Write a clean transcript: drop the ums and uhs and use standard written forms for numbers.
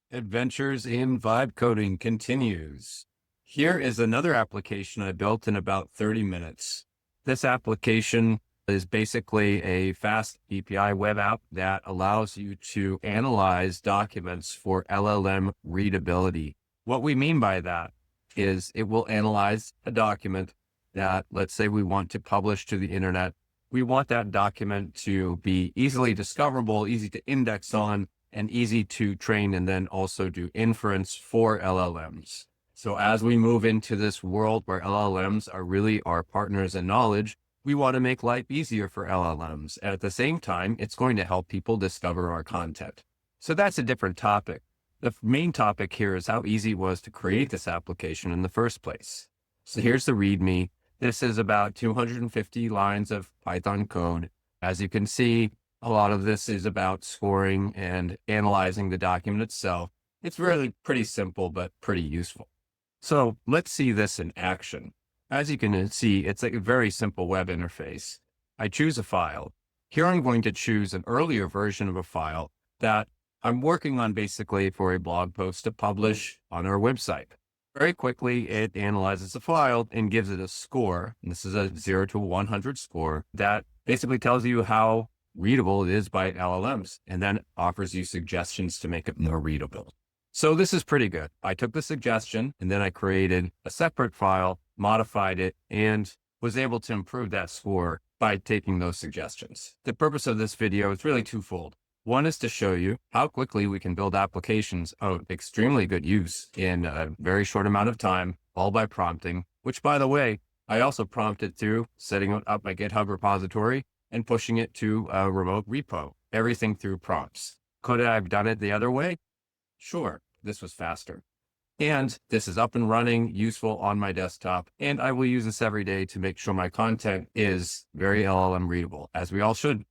Adventures in Vibecoding continues. Here is another application I built in about 30 minutes. This application is basically a Fasc API Web App that allows you to analyze documents for LLM readability. What we mean by that is it will analyze a document that, let's say we want to publish to the internet. We want that document to be easily discoverable, easy to index on, and easy to train and then also do inference for LLMs. So as we move into this world where LLMs are really our partners in knowledge, we want to make life easier for LLMs. And at the same time, it's going to help people discover our content. So that's a different topic. The main topic here is how easy it was to create this application in the first place. So here's the README. This is about 250 lines of Python code. As you can see, a lot of this is about scoring and analyzing the document itself. It's really pretty simple, but pretty useful. So let's see this in action. As you can see, it's like a very simple web interface. I choose a file. Here I'm going to choose an earlier version of a file that I'm working on basically for a blog post to publish on our website. Very quickly, it analyzes the file and gives it a score. And this is a 0 to 100 score that basically tells you how readable it is by LLMs, and then offers you suggestions to make it more readable. So this is pretty good. I took the suggestion and then I created a separate file, modified it, and was able to improve that score by taking those suggestions. The purpose of this video is really twofold. One is to show you how quickly we can build applications of extremely good use in a very short amount of time, all by prompting, which, by the way, I also prompted through setting up my GitHub repository and pushing it to a remote repo, everything through prompts. Could I have done it the other way? Sure, this was faster. And this is up and running, useful on my desktop, and I will use this every day to make sure my content is very LLM readable, as we all should.